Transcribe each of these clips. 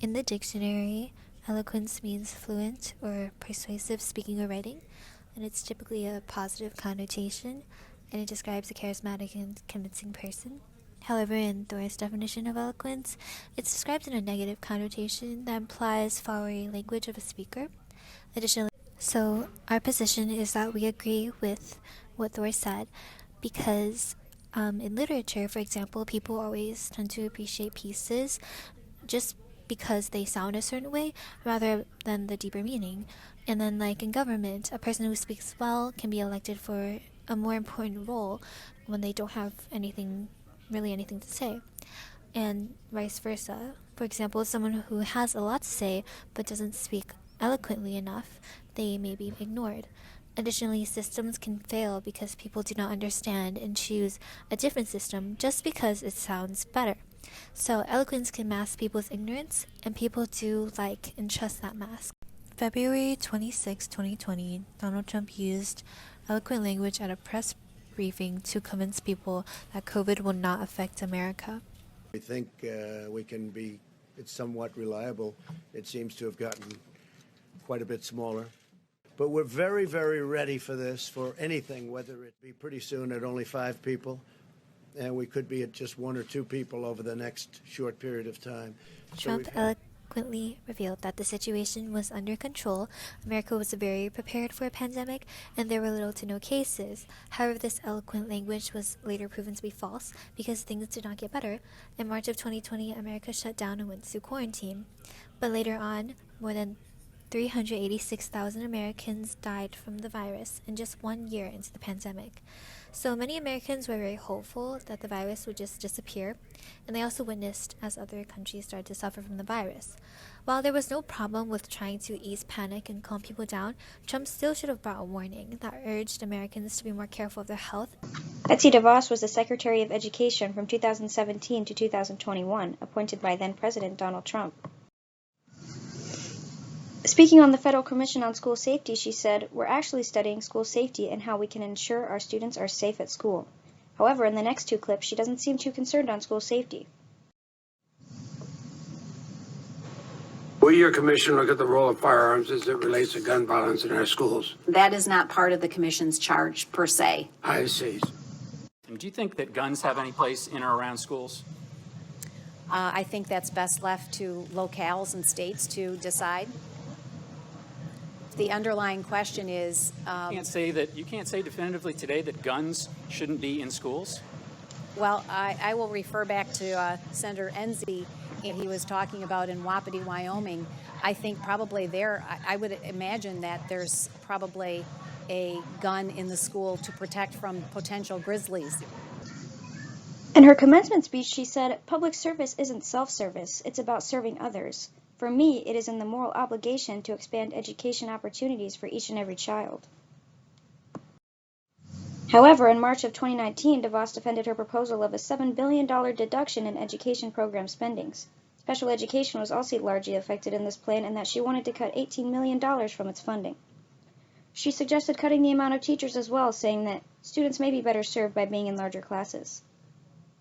In the dictionary, eloquence means fluent or persuasive speaking or writing, and it's typically a positive connotation, and it describes a charismatic and convincing person. However, in Thoreau's definition of eloquence, it's described in a negative connotation that implies flowery language of a speaker. Additionally, so our position is that we agree with what Thoreau said because in literature, for example, people always tend to appreciate pieces just because they sound a certain way rather than the deeper meaning. And then, like in government, a person who speaks well can be elected for a more important role when they don't have anything to say. And vice versa. For example, someone who has a lot to say but doesn't speak eloquently enough, they may be ignored. Additionally, systems can fail because people do not understand and choose a different system just because it sounds better. So, eloquence can mask people's ignorance, and people do like and trust that mask. February 26, 2020, Donald Trump used eloquent language at a press briefing to convince people that COVID will not affect America. We think it's somewhat reliable. It seems to have gotten quite a bit smaller. But we're very, very ready for this, for anything, whether it be pretty soon at only 5 people, and we could be at just 1 or 2 people over the next short period of time. Trump eloquently revealed that the situation was under control, America was very prepared for a pandemic, and there were little to no cases. However, this eloquent language was later proven to be false because things did not get better. In March of 2020, America shut down and went into quarantine. But later on, more than 386,000 Americans died from the virus in just 1 year into the pandemic. So many Americans were very hopeful that the virus would just disappear, and they also witnessed as other countries started to suffer from the virus. While there was no problem with trying to ease panic and calm people down, Trump still should have brought a warning that urged Americans to be more careful of their health. Betsy DeVos was the Secretary of Education from 2017 to 2021, appointed by then-President Donald Trump. Speaking on the Federal Commission on School Safety, she said, "We're actually studying school safety and how we can ensure our students are safe at school." However, in the next 2 clips, she doesn't seem too concerned on school safety. Will your commission look at the role of firearms as it relates to gun violence in our schools? That is not part of the commission's charge, per se. I see. Do you think that guns have any place in or around schools? I think that's best left to locales and states to decide. The underlying question is... You can't say definitively today that guns shouldn't be in schools? Well, I will refer back to Senator Enzi, and he was talking about in Wapiti, Wyoming. I think probably there, I would imagine that there's probably a gun in the school to protect from potential grizzlies. In her commencement speech, she said, "Public service isn't self-service, it's about serving others. For me, it is in the moral obligation to expand education opportunities for each and every child." However, in March of 2019, DeVos defended her proposal of a $7 billion deduction in education program spendings. Special education was also largely affected in this plan in that she wanted to cut $18 million from its funding. She suggested cutting the amount of teachers as well, saying that students may be better served by being in larger classes.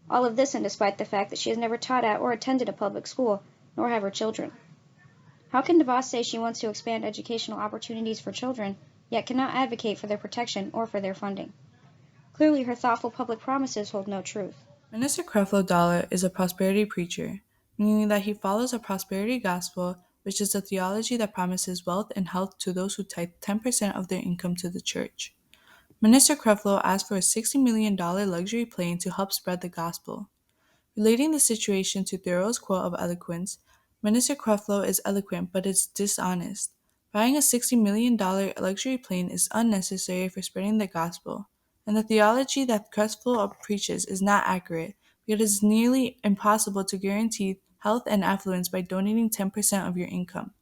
All of this, and despite the fact that she has never taught at or attended a public school, nor have her children. How can DeVos say she wants to expand educational opportunities for children, yet cannot advocate for their protection or for their funding? Clearly, her thoughtful public promises hold no truth. Minister Creflo Dollar is a prosperity preacher, meaning that he follows a prosperity gospel, which is a theology that promises wealth and health to those who tithe 10% of their income to the church. Minister Creflo asked for a $60 million luxury plane to help spread the gospel. Relating the situation to Thoreau's quote of eloquence, Minister Creflo is eloquent but is dishonest. Buying a $60 million luxury plane is unnecessary for spreading the gospel, and the theology that Creflo preaches is not accurate because it is nearly impossible to guarantee health and affluence by donating 10% of your income.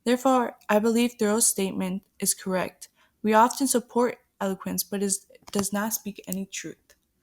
Therefore, I believe Thoreau's statement is correct. We often support eloquence, but it does not speak any truth.